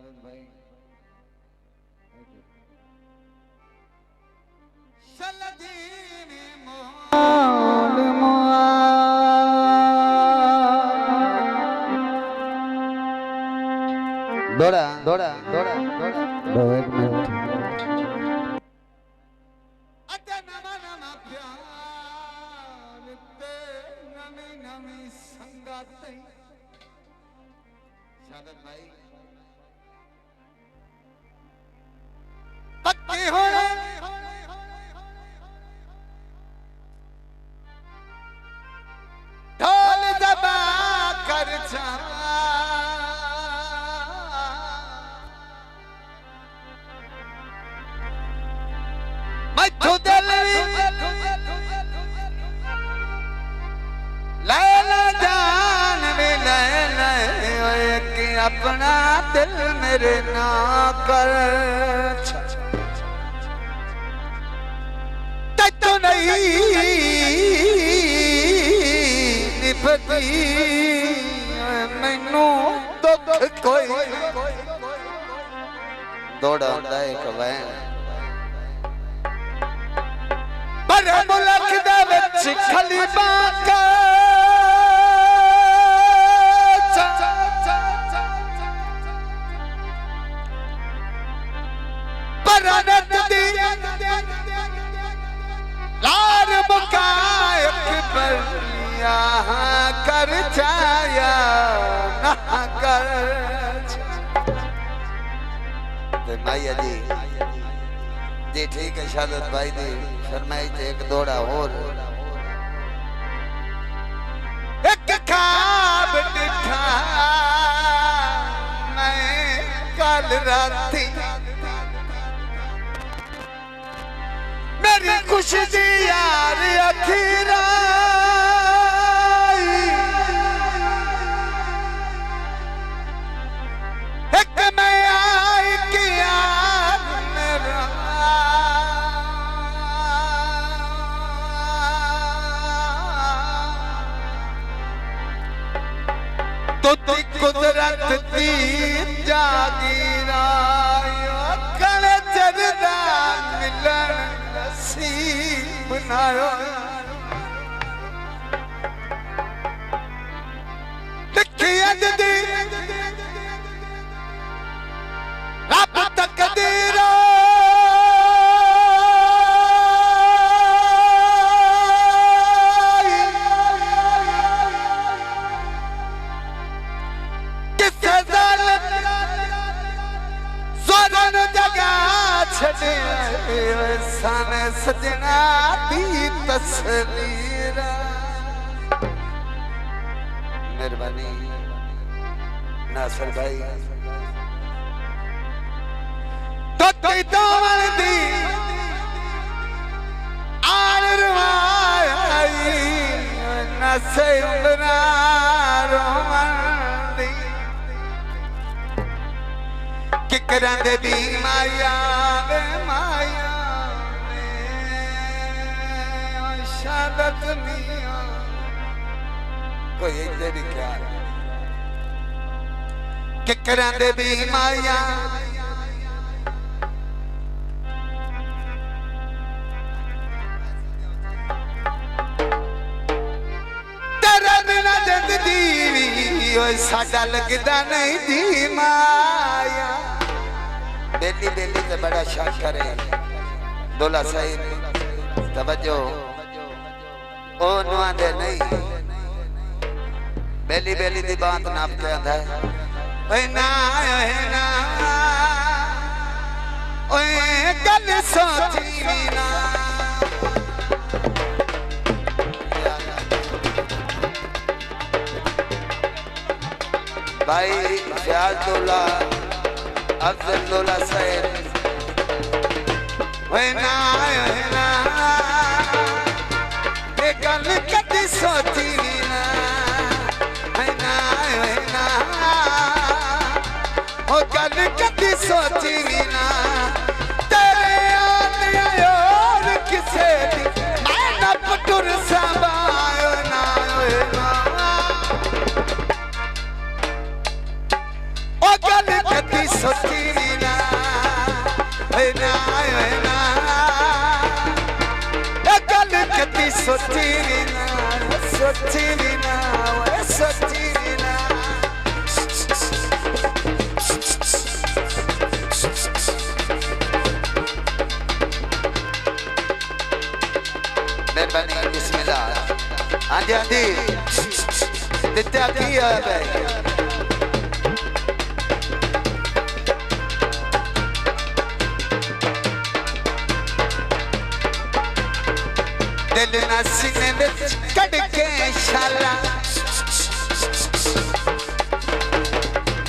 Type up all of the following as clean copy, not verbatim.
शारद भाई दौड़ा दौड़ा दौड़ा दौड़ा दो एक मिनट शारद भाई पक्के हो ढोल दबा कर मथु दिल लैला जान वे लैला कि अपना दिल मेरे ना कर तो नहीं निभती मैनू दुख कोई दौड़ा एक वैन पर मुल्क दे विच खली बाका परनत दी लार मुकाय पर यहाँ कर जाया ना कर माया जी ठीक है शारद भाई दी फरमाइश एक दौड़ा और एक ख्वाब दिखा मैं कल राती मेरी खुशी दी यार अखीरा एक मैं आई कि यार मेरा तो कुदरत दी जागीरा कल चरदा मिलन नसीब बनायो लिखी अज दी रब तकदीर किसे जालिम ज़ोरन जगा छड़े सन सजना दी तस्वीर मेहरबानी नासिर भाई तो दावल दी आन रवाई नसे उमरा रोमन दी किकरां दे दी माया वे माया शारद मियां कोई इधर भी क्या किकरां दे दी माया साडा लगदा नहीं दी माया बेली बेली ते बड़ा शाक करे दोला साहिब तवज्जो ओ नुआ दे नहीं बेली बेली दी बात नाप के आंदा है ओए ना ओए गल सोची ना भाई फयाज दोला अफजल दोला साहिब ना ये गल कदी सोची ना ओ गल कदी सोची ना तेरे आते और किसे दी मैं न पटुर संभायो ना ओ गल कदी सोची ना ना गल कदी सोची ना सोची ना सोची ना मेहरबानी बिस्मिल्लाह हाँ जी हाँ जी दित्या की है भाई दिल ना सीने विच कड़ के शाला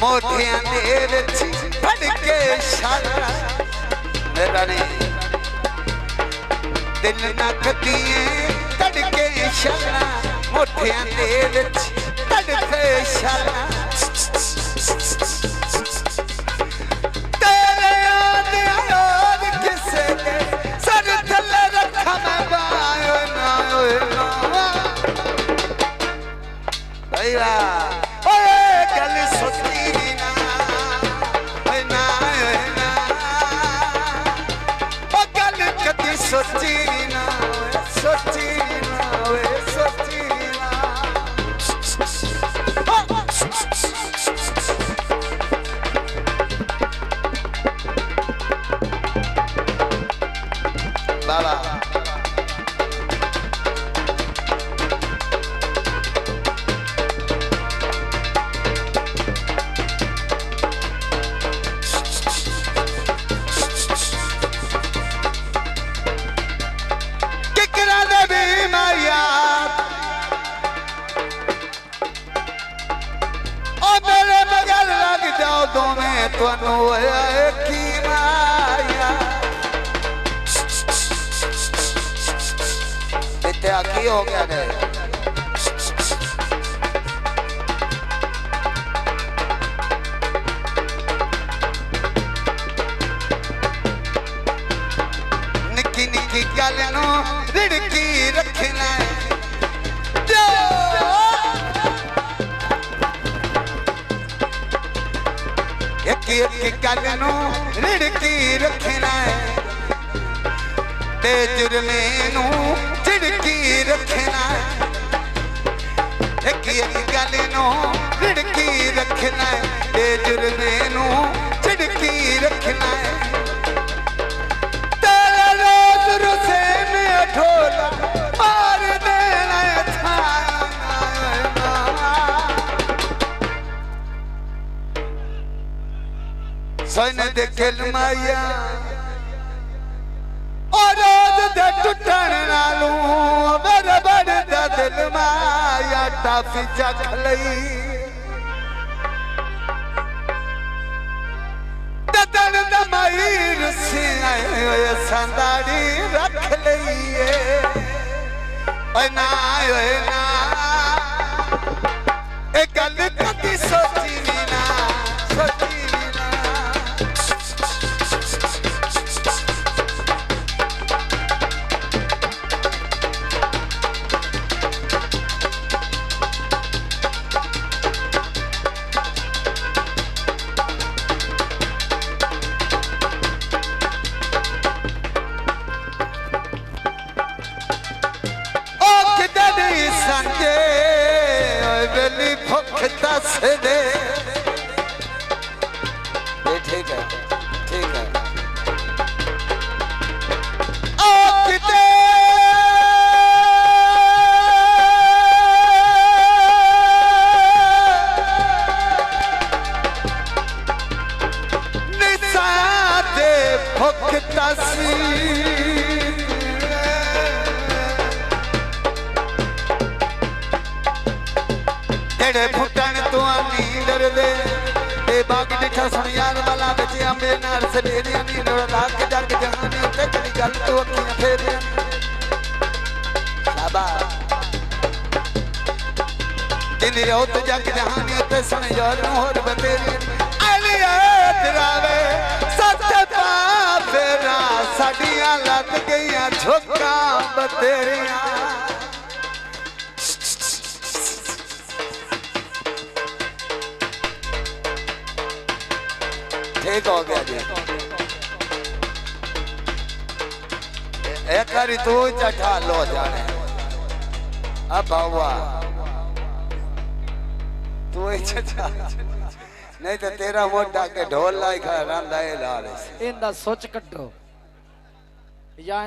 मोतियां दे विच फड़ के शाला मेहरबानी दिल ना कदिए कड़ के शाला मोतियां दे विच फड़ के शाला तेरे याद याद किसे के सर थल्ले रखा मैं गल सोची ना ना ना गल कदी सोची ना सोची ना सोची ना बाबा की हो गया है निकी निकी गल नू रिड़की रखना एक एक गल नू रिड़की रखना ते जुर्मे नू चिड़की रखना एक एक गल नू रिड़की रखना ते जुर्मे नू चिड़की रखना तेरा रोज रुसे में ढोला मार देना था सन दे कलमाया टुटण नालू मेरा बड़ा दिल माया टाफी चख लई ददन दमाई रुसी आए संदाड़ी रख लई ओए ना ए गल कदी सोची ना सोची दस दे ठीक है निशा दे भुख तसी जेड़े फुटन तो नींदर दे ते बाग दिखा सुन यार वाला बचे अम्बे नार से लेने नींदर लाग जग जहानी ते चली गल तो अखियां फेरे बाबा दिन रात जग जहानी ते सुन यार होर बतेरी अलिया तरावे सत पा फेरा साडियां लग गईयां झोका बतेरियां ठीक हो गया जी एक बारी तू चठा लो जाने अब बाबा तू ही चठा नहीं तो तेरा मोटा के ढोल लाई खा राम लाए ला रहे इंदा सोच कड्डो या